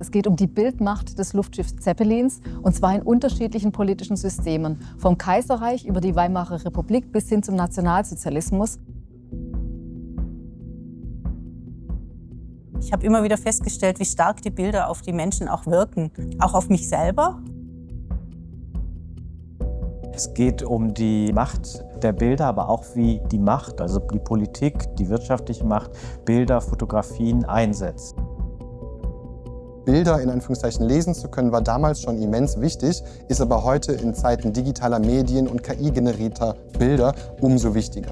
Es geht um die Bildmacht des Luftschiffs Zeppelins, und zwar in unterschiedlichen politischen Systemen, vom Kaiserreich über die Weimarer Republik bis hin zum Nationalsozialismus. Ich habe immer wieder festgestellt, wie stark die Bilder auf die Menschen auch wirken, auch auf mich selber. Es geht um die Macht der Bilder, aber auch wie die Macht, also die Politik, die wirtschaftliche Macht, Bilder, Fotografien einsetzt. Bilder in Anführungszeichen lesen zu können, war damals schon immens wichtig, ist aber heute in Zeiten digitaler Medien und KI-generierter Bilder umso wichtiger.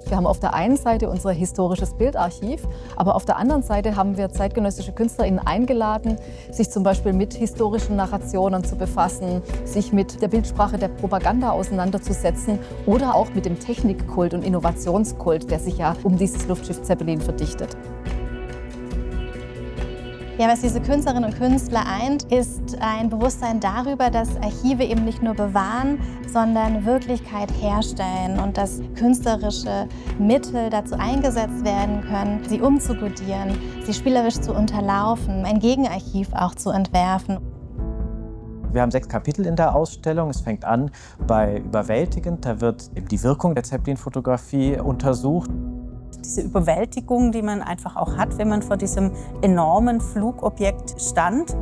Wir haben auf der einen Seite unser historisches Bildarchiv, aber auf der anderen Seite haben wir zeitgenössische KünstlerInnen eingeladen, sich zum Beispiel mit historischen Narrationen zu befassen, sich mit der Bildsprache der Propaganda auseinanderzusetzen oder auch mit dem Technikkult und Innovationskult, der sich ja um dieses Luftschiff Zeppelin verdichtet. Ja, was diese Künstlerinnen und Künstler eint, ist ein Bewusstsein darüber, dass Archive eben nicht nur bewahren, sondern Wirklichkeit herstellen und dass künstlerische Mittel dazu eingesetzt werden können, sie umzukodieren, sie spielerisch zu unterlaufen, ein Gegenarchiv auch zu entwerfen. Wir haben 6 Kapitel in der Ausstellung. Es fängt an bei Überwältigend, da wird eben die Wirkung der Zeppelin-Fotografie untersucht. Diese Überwältigung, die man einfach auch hat, wenn man vor diesem enormen Flugobjekt stand.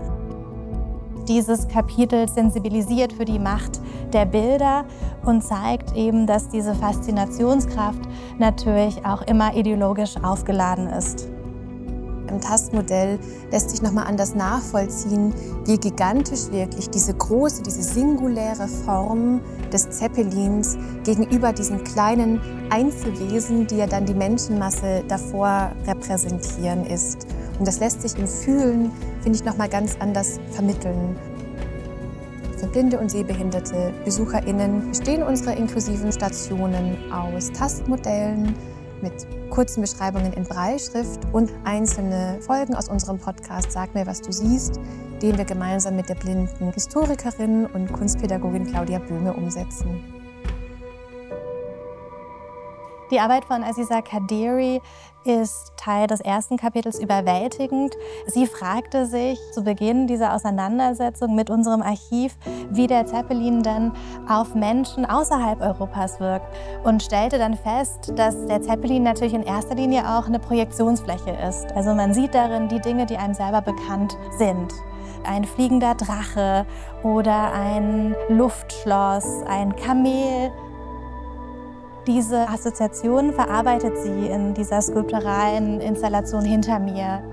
Dieses Kapitel sensibilisiert für die Macht der Bilder und zeigt eben, dass diese Faszinationskraft natürlich auch immer ideologisch aufgeladen ist. Im Tastmodell lässt sich nochmal anders nachvollziehen, wie gigantisch wirklich diese große, diese singuläre Form des Zeppelins gegenüber diesen kleinen Einzelwesen, die ja dann die Menschenmasse davor repräsentieren ist. Und das lässt sich im Fühlen, finde ich, nochmal ganz anders vermitteln. Für blinde und sehbehinderte BesucherInnen bestehen unsere inklusiven Stationen aus Tastmodellen mit kurzen Beschreibungen in Brailleschrift und einzelne Folgen aus unserem Podcast Sag mir, was du siehst, den wir gemeinsam mit der blinden Historikerin und Kunstpädagogin Claudia Böhme umsetzen. Die Arbeit von Aziza Qaderi ist Teil des ersten Kapitels Überwältigend. Sie fragte sich zu Beginn dieser Auseinandersetzung mit unserem Archiv, wie der Zeppelin denn auf Menschen außerhalb Europas wirkt und stellte dann fest, dass der Zeppelin natürlich in erster Linie auch eine Projektionsfläche ist. Also man sieht darin die Dinge, die einem selber bekannt sind. Ein fliegender Drache oder ein Luftschloss, ein Kamel. Diese Assoziation verarbeitet sie in dieser skulpturalen Installation hinter mir.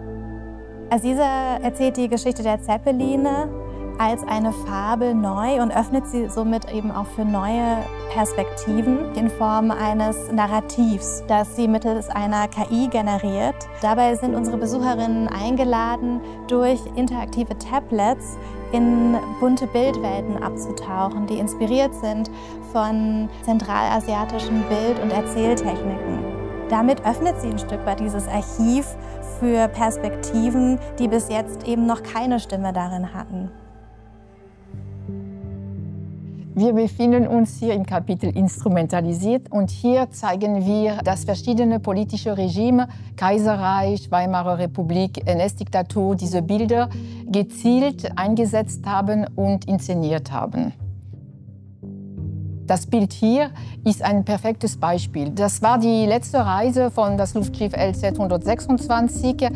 Aziza erzählt die Geschichte der Zeppeline als eine Fabel neu und öffnet sie somit eben auch für neue Perspektiven in Form eines Narrativs, das sie mittels einer KI generiert. Dabei sind unsere Besucherinnen eingeladen, durch interaktive Tablets in bunte Bildwelten abzutauchen, die inspiriert sind von zentralasiatischen Bild- und Erzähltechniken. Damit öffnet sie ein Stück weit dieses Archiv für Perspektiven, die bis jetzt eben noch keine Stimme darin hatten. Wir befinden uns hier im Kapitel Instrumentalisiert und hier zeigen wir, dass verschiedene politische Regime, Kaiserreich, Weimarer Republik, NS-Diktatur, diese Bilder gezielt eingesetzt haben und inszeniert haben. Das Bild hier ist ein perfektes Beispiel. Das war die letzte Reise von das Luftschiff LZ 126,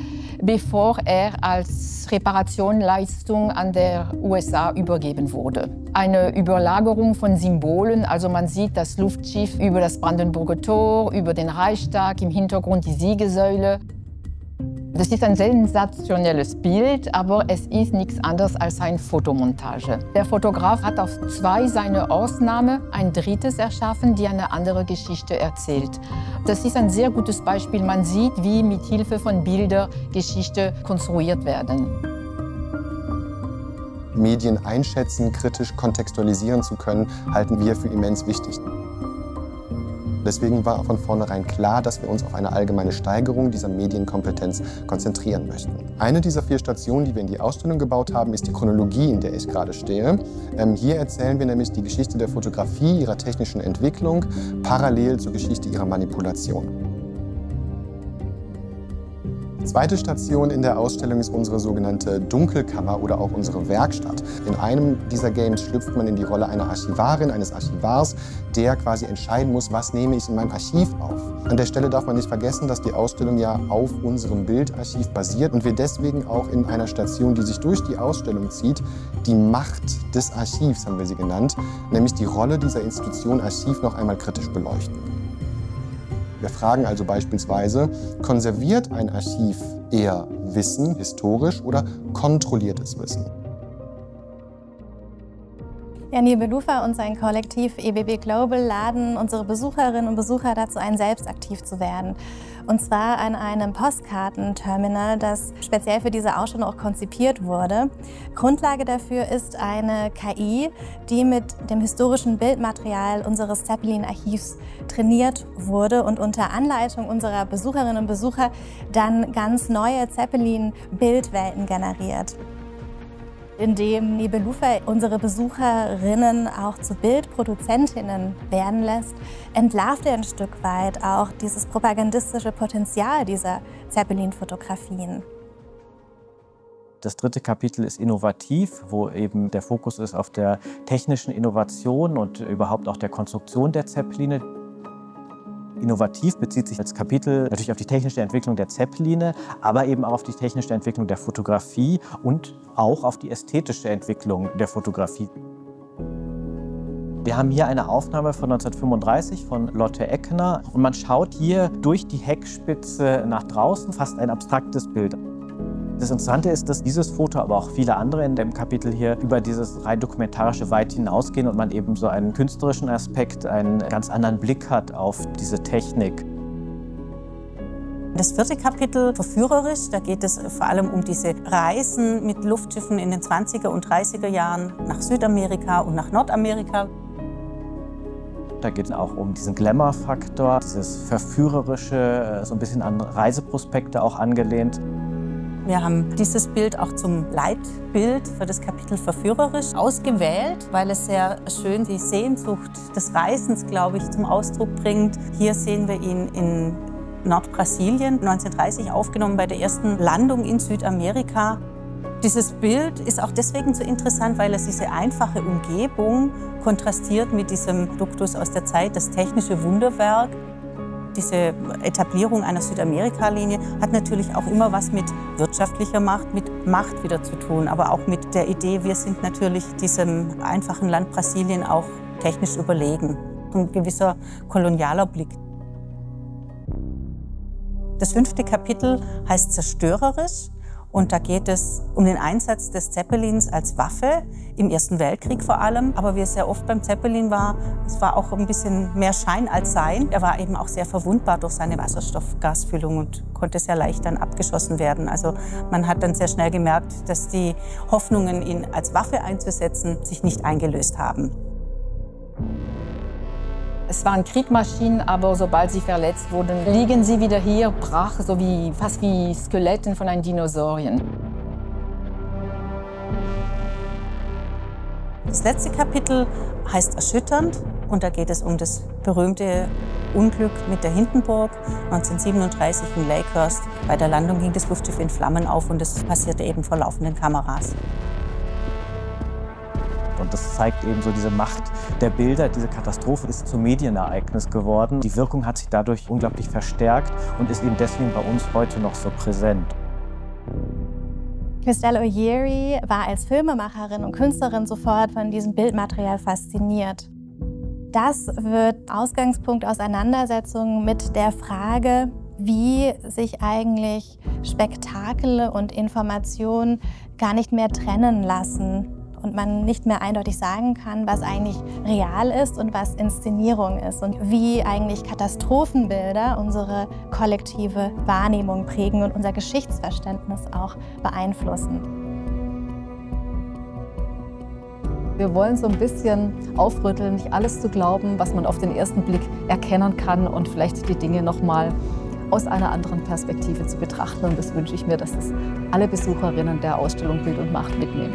bevor er als Reparationleistung an der USA übergeben wurde. Eine Überlagerung von Symbolen, also man sieht das Luftschiff über das Brandenburger Tor, über den Reichstag, im Hintergrund die Siegessäule. Das ist ein sensationelles Bild, aber es ist nichts anderes als eine Fotomontage. Der Fotograf hat auf 2 seiner Ortsnamen ein drittes erschaffen, die eine andere Geschichte erzählt. Das ist ein sehr gutes Beispiel. Man sieht, wie mit Hilfe von Bildern Geschichten konstruiert werden. Medien einschätzen, kritisch kontextualisieren zu können, halten wir für immens wichtig. Deswegen war von vornherein klar, dass wir uns auf eine allgemeine Steigerung dieser Medienkompetenz konzentrieren möchten. Eine dieser 4 Stationen, die wir in die Ausstellung gebaut haben, ist die Chronologie, in der ich gerade stehe. Hier erzählen wir nämlich die Geschichte der Fotografie, ihrer technischen Entwicklung, parallel zur Geschichte ihrer Manipulation. Zweite Station in der Ausstellung ist unsere sogenannte Dunkelkammer oder auch unsere Werkstatt. In einem dieser Games schlüpft man in die Rolle einer Archivarin, eines Archivars, der quasi entscheiden muss, was nehme ich in meinem Archiv auf. An der Stelle darf man nicht vergessen, dass die Ausstellung ja auf unserem Bildarchiv basiert und wir deswegen auch in einer Station, die sich durch die Ausstellung zieht, die Macht des Archivs, haben wir sie genannt, nämlich die Rolle dieser Institution Archiv noch einmal kritisch beleuchten. Wir fragen also beispielsweise, konserviert ein Archiv eher Wissen, historisch, oder kontrolliertes Wissen? Ja, Nibelunfa und sein Kollektiv EBB Global laden unsere Besucherinnen und Besucher dazu ein, selbst aktiv zu werden. Und zwar an einem Postkartenterminal, das speziell für diese Ausstellung auch konzipiert wurde. Grundlage dafür ist eine KI, die mit dem historischen Bildmaterial unseres Zeppelin-Archivs trainiert wurde und unter Anleitung unserer Besucherinnen und Besucher dann ganz neue Zeppelin-Bildwelten generiert. Indem Nibelunfa unsere Besucherinnen auch zu Bildproduzentinnen werden lässt, entlarvt er ein Stück weit auch dieses propagandistische Potenzial dieser Zeppelin-Fotografien. Das dritte Kapitel ist innovativ, wo eben der Fokus ist auf der technischen Innovation und überhaupt auch der Konstruktion der Zeppeline. Innovativ bezieht sich als Kapitel natürlich auf die technische Entwicklung der Zeppeline, aber eben auch auf die technische Entwicklung der Fotografie und auch auf die ästhetische Entwicklung der Fotografie. Wir haben hier eine Aufnahme von 1935 von Lotte Eckner und man schaut hier durch die Heckspitze nach draußen, fast ein abstraktes Bild. Das Interessante ist, dass dieses Foto, aber auch viele andere in dem Kapitel hier, über dieses rein dokumentarische weit hinausgehen und man eben so einen künstlerischen Aspekt, einen ganz anderen Blick hat auf diese Technik. Das vierte Kapitel, verführerisch, da geht es vor allem um diese Reisen mit Luftschiffen in den 20er und 30er Jahren nach Südamerika und nach Nordamerika. Da geht es auch um diesen Glamour-Faktor, dieses Verführerische, so ein bisschen an Reiseprospekte auch angelehnt. Wir haben dieses Bild auch zum Leitbild für das Kapitel verführerisch ausgewählt, weil es sehr schön die Sehnsucht des Reisens, glaube ich, zum Ausdruck bringt. Hier sehen wir ihn in Nordbrasilien, 1930 aufgenommen bei der ersten Landung in Südamerika. Dieses Bild ist auch deswegen so interessant, weil es diese einfache Umgebung kontrastiert mit diesem Duktus aus der Zeit, das technische Wunderwerk. Diese Etablierung einer Südamerika-Linie hat natürlich auch immer was mit wirtschaftlicher Macht, mit Macht wieder zu tun, aber auch mit der Idee, wir sind natürlich diesem einfachen Land Brasilien auch technisch überlegen. Ein gewisser kolonialer Blick. Das fünfte Kapitel heißt Zerstörerisch. Und da geht es um den Einsatz des Zeppelins als Waffe, im Ersten Weltkrieg vor allem. Aber wie es sehr oft beim Zeppelin war, es war auch ein bisschen mehr Schein als Sein. Er war eben auch sehr verwundbar durch seine Wasserstoffgasfüllung und konnte sehr leicht dann abgeschossen werden. Also man hat dann sehr schnell gemerkt, dass die Hoffnungen, ihn als Waffe einzusetzen, sich nicht eingelöst haben. Es waren Kriegmaschinen, aber sobald sie verletzt wurden, liegen sie wieder hier brach, so fast wie Skeletten von einem Dinosaurien. Das letzte Kapitel heißt Erschütternd und da geht es um das berühmte Unglück mit der Hindenburg 1937 in Lakehurst. Bei der Landung ging das Luftschiff in Flammen auf und das passierte eben vor laufenden Kameras. Und das zeigt eben so diese Macht der Bilder. Diese Katastrophe ist zum Medienereignis geworden. Die Wirkung hat sich dadurch unglaublich verstärkt und ist eben deswegen bei uns heute noch so präsent. Christelle O'Yeary war als Filmemacherin und Künstlerin sofort von diesem Bildmaterial fasziniert. Das wird Ausgangspunkt Auseinandersetzungen mit der Frage, wie sich eigentlich Spektakel und Information gar nicht mehr trennen lassen. Und man nicht mehr eindeutig sagen kann, was eigentlich real ist und was Inszenierung ist und wie eigentlich Katastrophenbilder unsere kollektive Wahrnehmung prägen und unser Geschichtsverständnis auch beeinflussen. Wir wollen so ein bisschen aufrütteln, nicht alles zu glauben, was man auf den ersten Blick erkennen kann und vielleicht die Dinge noch mal aus einer anderen Perspektive zu betrachten. Und das wünsche ich mir, dass es alle Besucherinnen der Ausstellung Bild und Macht mitnehmen.